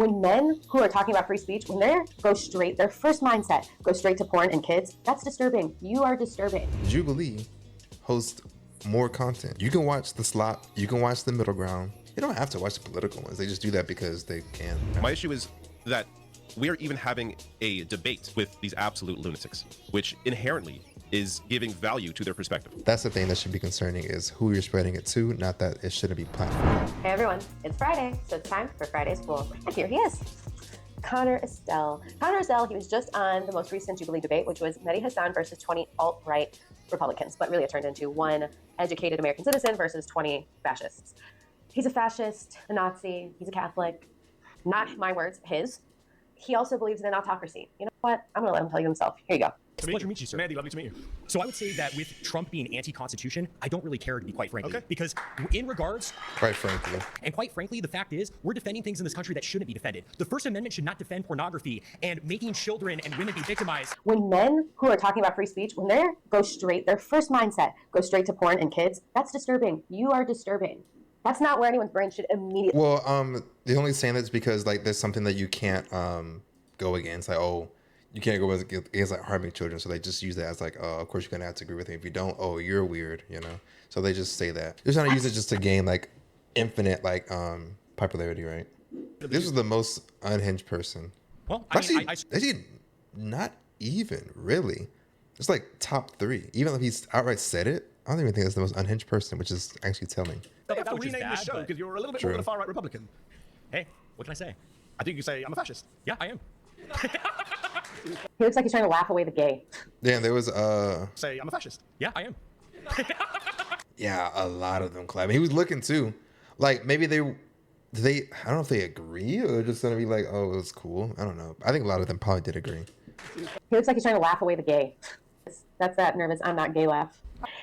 When men who are talking about free speech, when they go straight, their first mindset goes straight to porn and kids, that's disturbing. You are disturbing. Jubilee hosts more content. You can watch the slop, you can watch the middle ground. You don't have to watch the political ones. They just do that because they can. My issue is that we're even having a debate with these absolute lunatics, which inherently is giving value to their perspective. That's the thing that should be concerning, is who you're spreading it to, not that it shouldn't be platformed. Hey everyone, it's Friday, so it's time for Friday's Pool. And here he is, Connor Estelle. Connor Estelle, he was just on the most recent Jubilee debate, which was Mehdi Hasan versus 20 alt-right Republicans, but really it turned into one educated American citizen versus 20 fascists. He's a fascist, a Nazi, he's a Catholic. Not my words, his. He also believes in an autocracy. You know what? I'm gonna let him tell you himself. Here you go. It's a pleasure to meet you, sir. Mandy, lovely to meet you. So I would say that with Trump being anti-constitution, I don't really care, to be quite frankly. Okay. Because in regards... Quite frankly. And quite frankly, the fact is, we're defending things in this country that shouldn't be defended. The First Amendment should not defend pornography and making children and women be victimized. When men who are talking about free speech, when they go straight, their first mindset goes straight to porn and kids, that's disturbing. You are disturbing. That's not where anyone's brain should immediately... Well, the only saying that's because like there's something that you can't go against, like, oh, you can't go against like harming children, so they just use that as like, oh, of course you're gonna have to agree with him. If you don't, oh, you're weird, you know. So they just say that. They're trying to use it just to gain like infinite like popularity, right? This is the most unhinged person. Well, actually, not even really. It's like top 3. Even if he's outright said it, I don't even think that's the most unhinged person, which is actually telling. You have to rename the show because you're a little bit more than a far-right Republican. Hey, what can I say? I think you say I'm a fascist. Yeah, I am. He looks like he's trying to laugh away the gay. Yeah, there was Say I'm a fascist. Yeah, I am. yeah, a lot of them clapping. He was looking too. Like maybe they I don't know if they agree or they're just gonna be like, oh, it was cool. I don't know. I think a lot of them probably did agree. He looks like he's trying to laugh away the gay. That's that nervous I'm not gay laugh.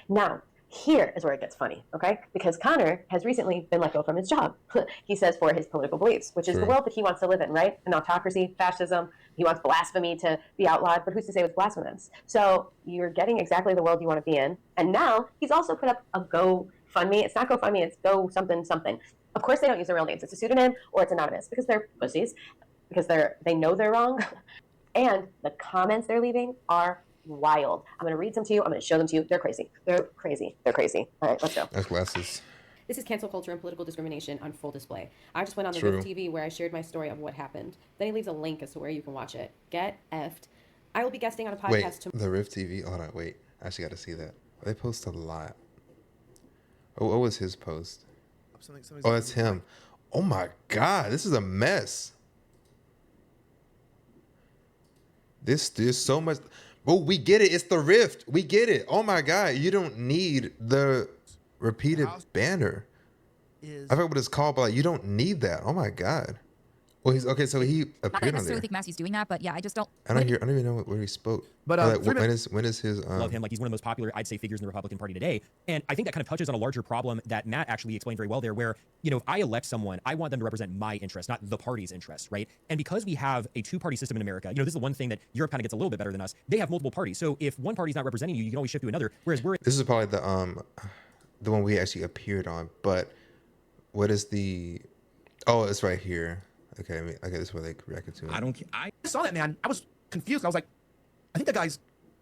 Now, here is where it gets funny, okay? Because Connor has recently been let go from his job. He says for his political beliefs, which is the world that he wants to live in, right? An autocracy, fascism. He wants blasphemy to be outlawed, but who's to say it was blasphemous? So you're getting exactly the world you want to be in. And now he's also put up a GoFundMe. It's not GoFundMe, it's Go something something. Of course they don't use their real names. It's a pseudonym or it's anonymous because they're pussies, because they know they're wrong. And the comments they're leaving are wild. I'm going to read some to you. I'm going to show them to you. They're crazy. They're crazy. They're crazy. All right, let's go. That's glasses. This is cancel culture and political discrimination on full display. I just went on the Rift TV where I shared my story of what happened. Then he leaves a link as to where you can watch it. Get effed. I will be guesting on a podcast tomorrow. The Rift TV? Hold on, wait. I actually got to see that. They post a lot. Oh, what was his post? Oh, that's him. Oh my God, this is a mess. There's so much. Well, we get it. It's the Rift. We get it. Oh my God, you don't need the repeated banner. I forgot what it's called, but like, you don't need that. Oh my God. Well, he's okay. So he appeared on there. I necessarily think Massey's doing that, but yeah, I just don't. I don't even know where he spoke. But like, when is his? Love him. Like he's one of the most popular, I'd say, figures in the Republican Party today. And I think that kind of touches on a larger problem that Matt actually explained very well there, where, you know, if I elect someone, I want them to represent my interest, not the party's interest, right? And because we have a two-party system in America, you know, this is the one thing that Europe kind of gets a little bit better than us. They have multiple parties, so if one party's not representing you, you can always shift to another. Whereas this is probably the one we actually appeared on. But what is the? Oh, it's right here. Okay, this is where they reacted to it. I saw that, man. I was confused. I was like, I think that guy's, is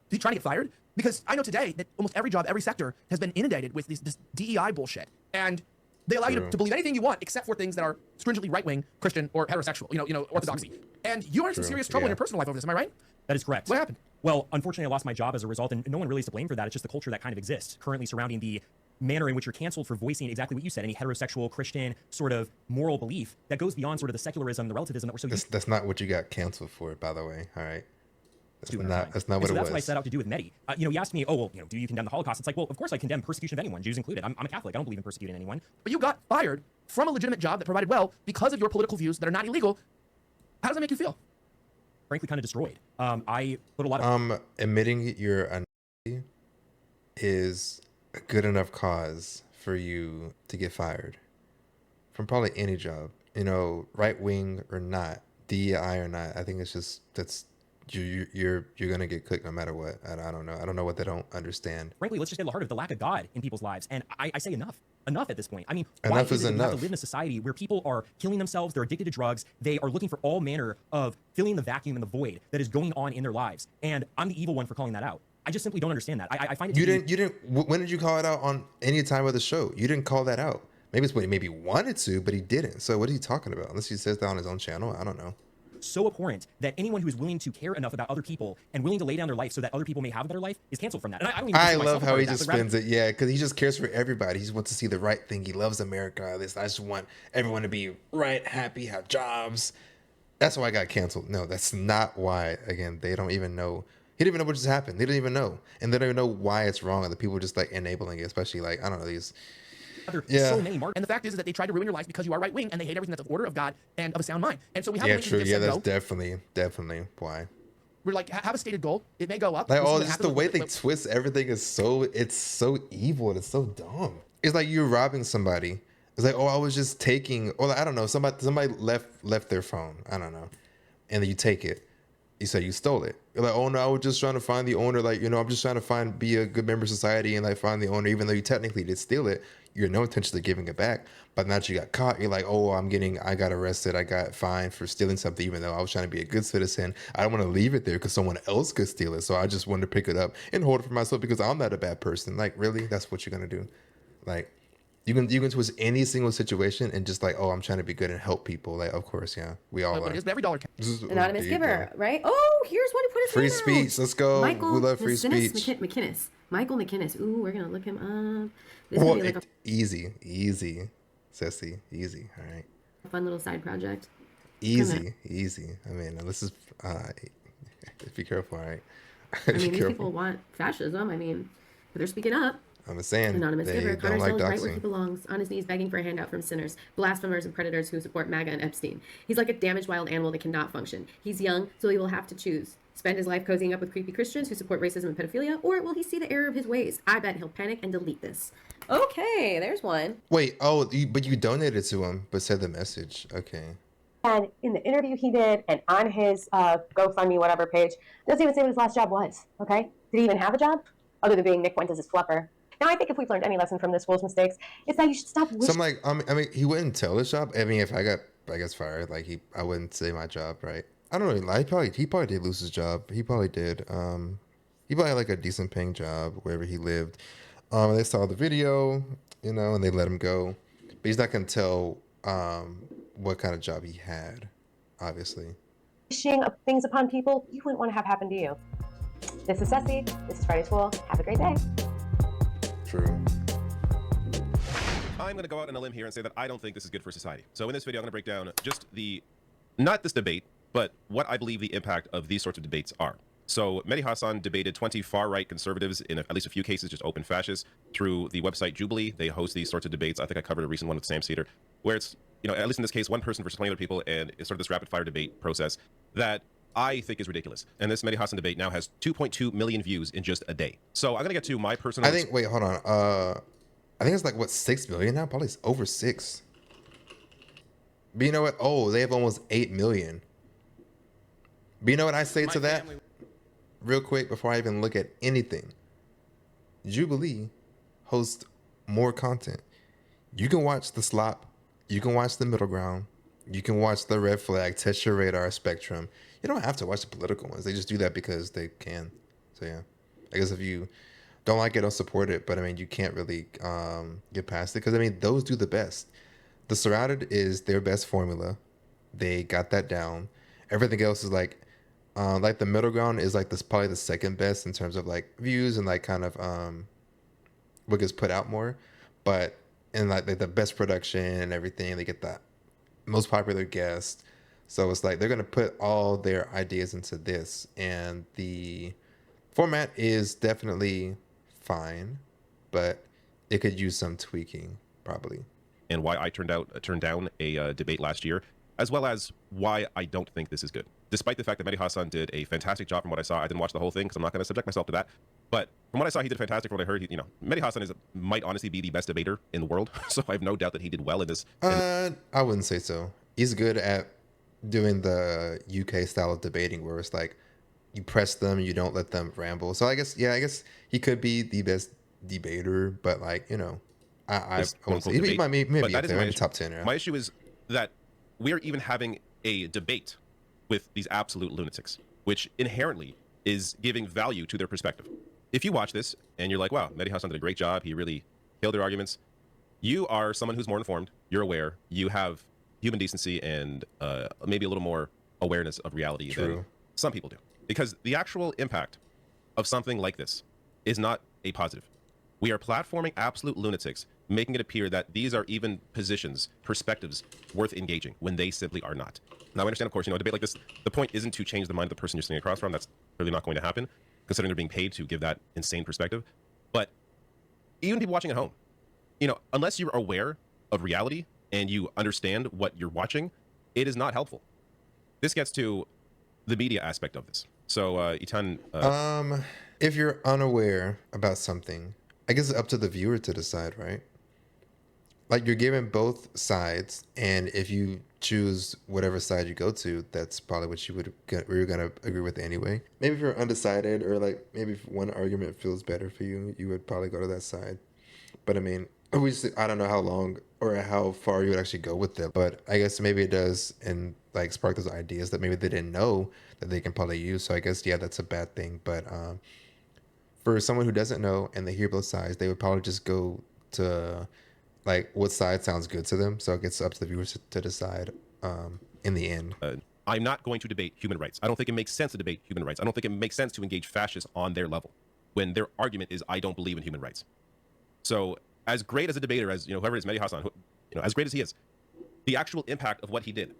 he trying to get fired? Because I know today that almost every job, every sector has been inundated with this DEI bullshit. And they allow you to believe anything you want except for things that are stringently right-wing, Christian, or heterosexual, you know, orthodoxy. And you are in some serious trouble in your personal life over this, am I right? That is correct. What happened? Well, unfortunately, I lost my job as a result, and no one really is to blame for that. It's just the culture that kind of exists currently surrounding the manner in which you're canceled for voicing exactly what you said, any heterosexual, Christian sort of moral belief that goes beyond sort of the secularism, the relativism that we're so used to. That's not what you got canceled for, by the way. All right. That's not what it was. That's what I set out to do with Mehdi. You know, he asked me, oh, well, you know, do you condemn the Holocaust? It's like, well, of course I condemn persecution of anyone, Jews included. I'm a Catholic. I don't believe in persecuting anyone. But you got fired from a legitimate job that provided well because of your political views that are not illegal. How does that make you feel? Frankly, kind of destroyed. I put a lot of... Admitting you're a Nazi is a good enough cause for you to get fired from probably any job, you know, right wing or not, DEI or not. I think it's just you're gonna get cooked no matter what. I don't know. I don't know what they don't understand. Frankly, let's just get to the heart of the lack of God in people's lives. And I say enough. enough at this point. I mean, Enough why is is it that we have to enough. live in a society where people are killing themselves, they're addicted to drugs, they are looking for all manner of filling the vacuum and the void that is going on in their lives, and I'm the evil one for calling that out. I just simply don't understand that. I find it You didn't. When did you call it out on any time of the show? You didn't call that out. Maybe it's what he maybe wanted to, but he didn't. So what are you talking about? Unless he says that on his own channel, I don't know. so abhorrent that anyone who is willing to care enough about other people and willing to lay down their life so that other people may have a better life is canceled from that. And I don't even I consider love myself a how part he of that, just but rather- spins it. Yeah, because he just cares for everybody. He just wants to see the right thing. He loves America. This I just want everyone to be right, happy, have jobs. That's why I got canceled. No, that's not why. Again, they don't even know. He didn't even know what just happened. They didn't even know, and they don't even know why it's wrong. And the people just like enabling it, especially like I don't know these. Yeah. so many markets. And the fact is that they try to ruin your life because you are right wing and they hate everything that's of order of God and of a sound mind. And so we have a Yeah, link true. that Yeah, said that's go. definitely why. We're like, have a stated goal. It may go up. Like, We'll see oh, what just happens the with way it, they but- twist everything is so evil and it's so dumb. It's like you're robbing somebody. It's like, oh, I was just taking, or like, I don't know, somebody left their phone. I don't know, and then you take it. You say you stole it. You're like, oh no, I was just trying to find the owner. Like, I'm just trying to be a good member of society and like find the owner, even though you technically did steal it. You're no intention of giving it back. But now that you got caught, you're like, oh, I got arrested. I got fined for stealing something, even though I was trying to be a good citizen. I don't want to leave it there because someone else could steal it. So I just wanted to pick it up and hold it for myself because I'm not a bad person. Like, really? That's what you're going to do? Like, you can twist any single situation and just like, oh, I'm trying to be good and help people. Like, of course, yeah. We all But are. it is every dollar counts. Anonymous There you giver, go. right? Oh, here's one who put his Free hand out. speech. Let's go. Michael We love free McInnes- speech. McInnes. Michael McInnes. Ooh, we're gonna look him up. This Well, would be like easy, Ceci, easy. All right, a fun little side project. easy. I mean, this is. Be careful, all right. I mean, these people want fascism. I mean, but they're speaking up. I'm just saying Anonymous they giver. don't Connor like Stone is right where he doxing. belongs, on his knees begging for a handout from sinners, blasphemers, and predators who support MAGA and Epstein. He's like a damaged wild animal that cannot function. He's young, so he will have to choose. Spend his life cozying up with creepy Christians who support racism and pedophilia, or will he see the error of his ways? I bet he'll panic and delete this. Okay, there's one. Wait, but you donated to him, but said the message. Okay. And in the interview he did, and on his GoFundMe, whatever page, doesn't even say what his last job was. Okay, did he even have a job other than being Nick Fuentes' fluffer? Now, I think if we've learned any lesson from this fool's mistakes, it's that you should stop So wishing. I'm like, I mean, he wouldn't tell his job. I mean, if I got, fired, like I wouldn't say my job, right? I don't really lie. He probably did lose his job. He probably did. He probably had like a decent paying job wherever he lived. They saw the video, and they let him go. But he's not gonna tell what kind of job he had, obviously. Wishing things upon people you wouldn't want to have happen to you. This is Ceci. This is Friday's Fool. Have a great day. True. I'm going to go out on a limb here and say that I don't think this is good for society. So in this video, I'm going to break down just not this debate, but what I believe the impact of these sorts of debates are. So Mehdi Hasan debated 20 far-right conservatives in at least a few cases, just open fascists, through the website Jubilee. They host these sorts of debates. I think I covered a recent one with Sam Cedar, where it's, at least in this case, one person versus 20 other people, and it's sort of this rapid-fire debate process that I think is ridiculous. And this Mehdi Hasan debate now has 2.2 million views in just a day. So I'm going to get to my personal... Wait, hold on. I think it's like, 6 million now? Probably over 6. But you know what? Oh, they have almost 8 million. But you know what I say to that? Real quick, before I even look at anything. Jubilee hosts more content. You can watch the slop. You can watch the middle ground. You can watch the red flag, test your radar, spectrum. You don't have to watch the political ones. They just do that because they can. So yeah, I guess if you don't like it, don't support it. But I mean, you can't really get past it because I mean, those do the best. The Surrounded is their best formula. They got that down. Everything else is like the middle ground is like this probably the second best in terms of like views and like kind of what gets put out more. But in like the best production and everything, they get the most popular guest. So it's like they're gonna put all their ideas into this, and the format is definitely fine, but it could use some tweaking probably. And why I turned down a debate last year, as well as why I don't think this is good. Despite the fact that Mehdi Hasan did a fantastic job from what I saw. I didn't watch the whole thing because I'm not going to subject myself to that. But from what I saw, he did fantastic. From what I heard, Mehdi Hasan might honestly be the best debater in the world. So I have no doubt that he did well in this. I wouldn't say so. He's good at doing the UK style of debating where it's like you press them, you don't let them ramble. So I guess he could be the best debater, but like, I this won't say quote-unquote he debate. might maybe But that up isn't there, my maybe issue. top 10. Yeah. My issue is that we're even having a debate with these absolute lunatics, which inherently is giving value to their perspective. If you watch this and you're like, wow, Mehdi Hasan did a great job, he really killed their arguments, you are someone who's more informed, you're aware, you have human decency and maybe a little more awareness of reality than True. some people do. Because the actual impact of something like this is not a positive. We are platforming absolute lunatics, making it appear that these are even positions, perspectives worth engaging when they simply are not. Now, I understand, of course, a debate like this, the point isn't to change the mind of the person you're sitting across from. That's clearly not going to happen, considering they're being paid to give that insane perspective. But even people watching at home, unless you're aware of reality and you understand what you're watching, it is not helpful. This gets to the media aspect of this. So, Itan, If you're unaware about something, I guess it's up to the viewer to decide, right? Like, you're given both sides, and if you choose whatever side you go to, that's probably what you're gonna agree with anyway. Maybe if you're undecided, or like maybe if one argument feels better for you, you would probably go to that side. But I mean, I don't know how long or how far you would actually go with it, but I guess maybe it does, and like spark those ideas that maybe they didn't know that they can probably use. So I guess, yeah, that's a bad thing. But for someone who doesn't know and they hear both sides, they would probably just go to like what side sounds good to them. So it gets up to the viewers to decide in the end. I'm not going to debate human rights. I don't think it makes sense to debate human rights. I don't think it makes sense to engage fascists on their level when their argument is, I don't believe in human rights. So as great as a debater as, whoever it is, Mehdi Hasan, as great as he is, the actual impact of what he did,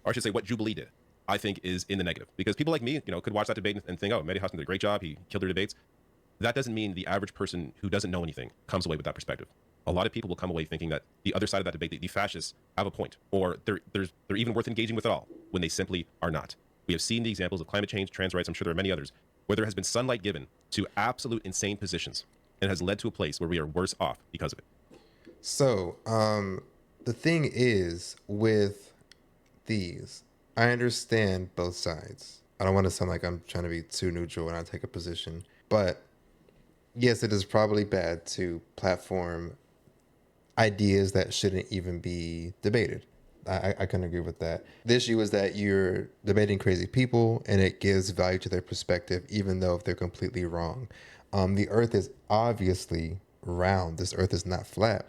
or I should say what Jubilee did, I think is in the negative. Because people like me, could watch that debate and think, oh, Mehdi Hasan did a great job, he killed their debates. That doesn't mean the average person who doesn't know anything comes away with that perspective. A lot of people will come away thinking that the other side of that debate, the fascists, have a point, or they're even worth engaging with at all, when they simply are not. We have seen the examples of climate change, trans rights, I'm sure there are many others, where there has been sunlight given to absolute insane positions, and has led to a place where we are worse off because of it. So the thing is with these, I understand both sides. I don't want to sound like I'm trying to be too neutral when I take a position, but yes, it is probably bad to platform ideas that shouldn't even be debated. I can agree with that. The issue is that you're debating crazy people and it gives value to their perspective, even though if they're completely wrong. The earth is obviously round. This earth is not flat.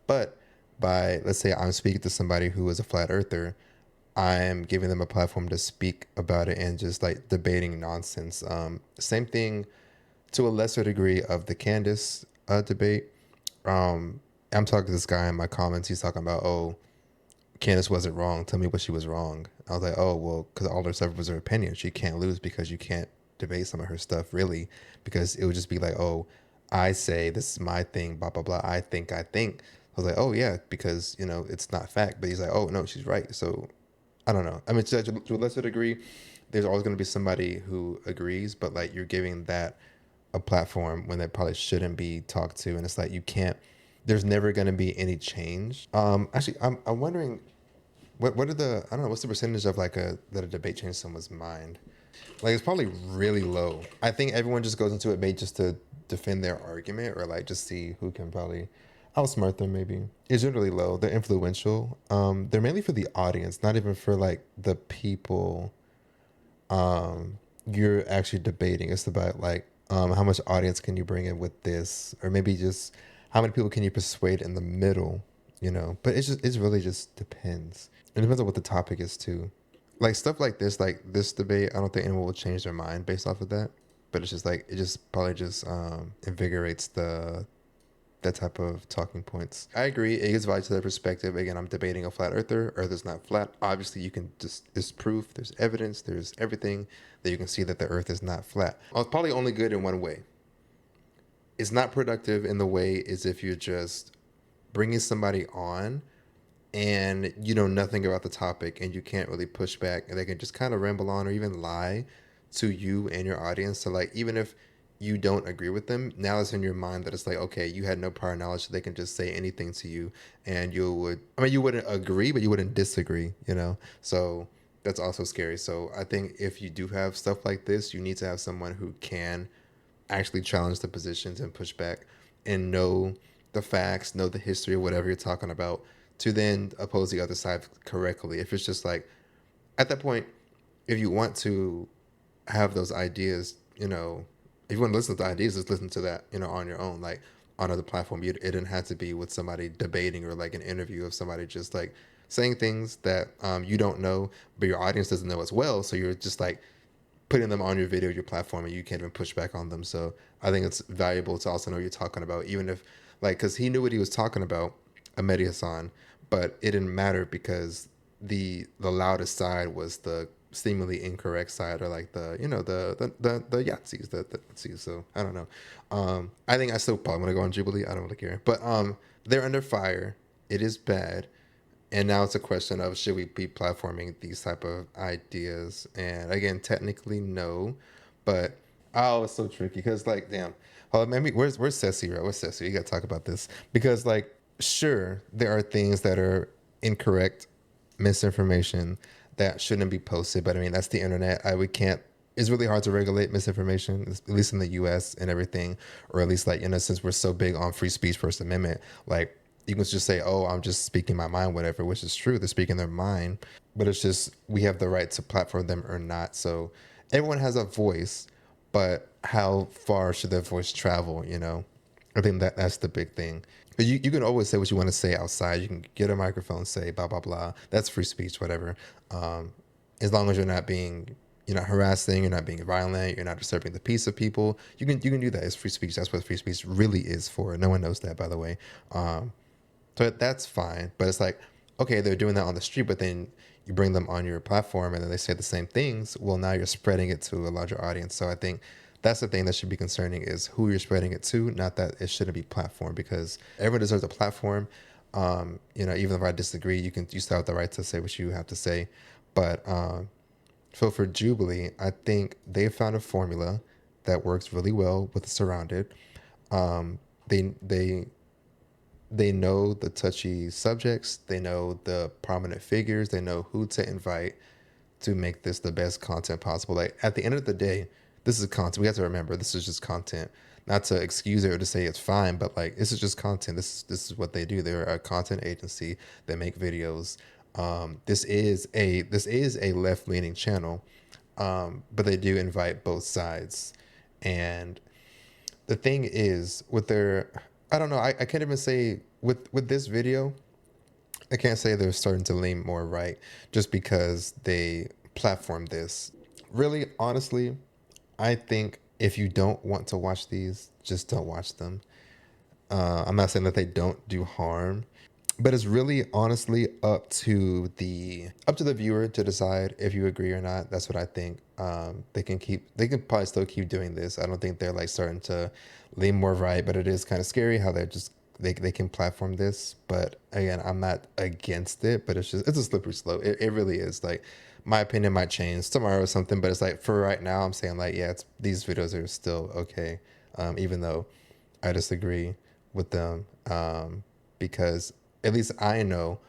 But let's say I'm speaking to somebody who is a flat earther, I'm giving them a platform to speak about it and just like debating nonsense. Same thing to a lesser degree of the Candace debate. I'm talking to this guy in my comments. He's talking about, oh, Candace wasn't wrong. Tell me what she was wrong. I was like, oh, well, because all her stuff was her opinion. She can't lose because you can't debate some of her stuff, really, because it would just be like, oh, I say this is my thing, blah, blah, blah. I think. I was like, oh, yeah, because, it's not fact. But he's like, oh, no, she's right. So I don't know. I mean, to a lesser degree, there's always going to be somebody who agrees, but like you're giving that a platform when they probably shouldn't be talked to. And it's like, there's never going to be any change. Actually, I'm wondering, what are the, I don't know, what's the percentage of like that a debate changed someone's mind? Like, it's probably really low. I think everyone just goes into a debate just to defend their argument or like just see who can probably outsmart them maybe. It's generally low. They're influential. They're mainly for the audience, not even for like the people you're actually debating. It's about like how much audience can you bring in with this, or maybe just how many people can you persuade in the middle, But it's really just depends. It depends on what the topic is too. Like stuff like this debate, I don't think anyone will change their mind based off of that. But it's just like it just probably just invigorates that type of talking points. I agree. It gives value to their perspective. Again, I'm debating a flat earther. Earth is not flat. Obviously, you can just, there's proof, there's evidence, there's everything that you can see that the earth is not flat. It's probably only good in one way. It's not productive in the way is if you're just bringing somebody on and you know nothing about the topic and you can't really push back and they can just kind of ramble on or even lie to you and your audience. So like, even if you don't agree with them, now it's in your mind that it's like, okay, you had no prior knowledge, so they can just say anything to you and you wouldn't agree, but you wouldn't disagree, So that's also scary. So I think if you do have stuff like this, you need to have someone who can actually challenge the positions and push back and know the facts, know the history of whatever you're talking about, to then oppose the other side correctly. If it's just like, at that point, if you want to have those ideas, you know, if you want to listen to the ideas, just listen to that, you know, on your own, like on other platform. It didn't have to be with somebody debating or like an interview of somebody just like saying things that you don't know, but your audience doesn't know as well. So you're just like putting them on your video, your platform, and you can't even push back on them. So I think it's valuable to also know what you're talking about, even if like, because he knew what he was talking about, Mehdi Hassan, but it didn't matter because the loudest side was the seemingly incorrect side, or like the, you know, the Yahtzees, the Yahtzees. So I don't know. I think I still probably want to go on Jubilee. I don't really care, but they're under fire. It is bad. And now it's a question of, should we be platforming these type of ideas? And again, technically no, but oh, it's so tricky because like, damn, hold on, maybe where's Ceci, right? Where's Ceci? You got to talk about this because like, sure, there are things that are incorrect, misinformation that shouldn't be posted, but I mean that's the internet. We can't. It's really hard to regulate misinformation, at least in the U.S. and everything, or at least like, you know, since we're so big on free speech, First Amendment, like. You can just say, oh, I'm just speaking my mind, whatever, which is true. They're speaking their mind, but it's just we have the right to platform them or not. So everyone has a voice, but how far should their voice travel, you know? I think that's the big thing. But you can always say what you want to say outside. You can get a microphone, say blah, blah, blah. That's free speech, whatever. As long as you're not harassing, you're not being violent, you're not disturbing the peace of people, you can do that. It's free speech. That's what free speech really is for. No one knows that, by the way. So that's fine, but it's like, okay, they're doing that on the street, but then you bring them on your platform and then they say the same things. Well, now you're spreading it to a larger audience. So I think that's the thing that should be concerning is who you're spreading it to, not that it shouldn't be platform, because everyone deserves a platform. You know, even if I disagree, you still have the right to say what you have to say. But so for Jubilee, I think they found a formula that works really well with the Surrounded. They know the touchy subjects. They know the prominent figures. They know who to invite to make this the best content possible. Like at the end of the day, this is content. We have to remember this is just content. Not to excuse it or to say it's fine, but like this is just content. This is what they do. They're a content agency that make videos. This is a left-leaning channel, but they do invite both sides. And the thing is with their, I don't know, I can't even say with this video, I can't say they're starting to lean more right just because they platform this. Really, honestly, I think if you don't want to watch these, just don't watch them. I'm not saying that they don't do harm, but it's really honestly up to the viewer to decide if you agree or not. That's what I think. They can probably still keep doing this. I don't think they're like starting to lean more right, but it is kind of scary how they can platform this. But again, I'm not against it, but it's a slippery slope. It really is. Like my opinion might change tomorrow or something, but it's like for right now, I'm saying like, yeah, these videos are still okay, even though I disagree with them, because at least I know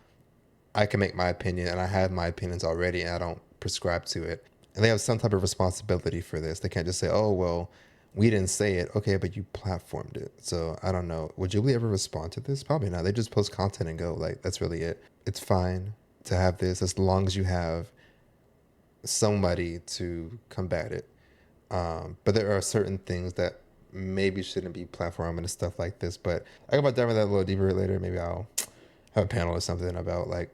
I can make my opinion, and I have my opinions already, and I don't prescribe to it. And they have some type of responsibility for this. They can't just say, oh, well, we didn't say it. Okay, but you platformed it. So I don't know. Would Jubilee ever respond to this? Probably not. They just post content and go. Like, that's really it. It's fine to have this as long as you have somebody to combat it. But there are certain things that maybe shouldn't be platformed and stuff like this. But I can dive into that a little deeper later. Maybe I'll have a panel or something about like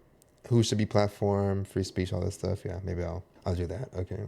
who should be platformed, free speech, all that stuff. Yeah, maybe I'll do that. Okay.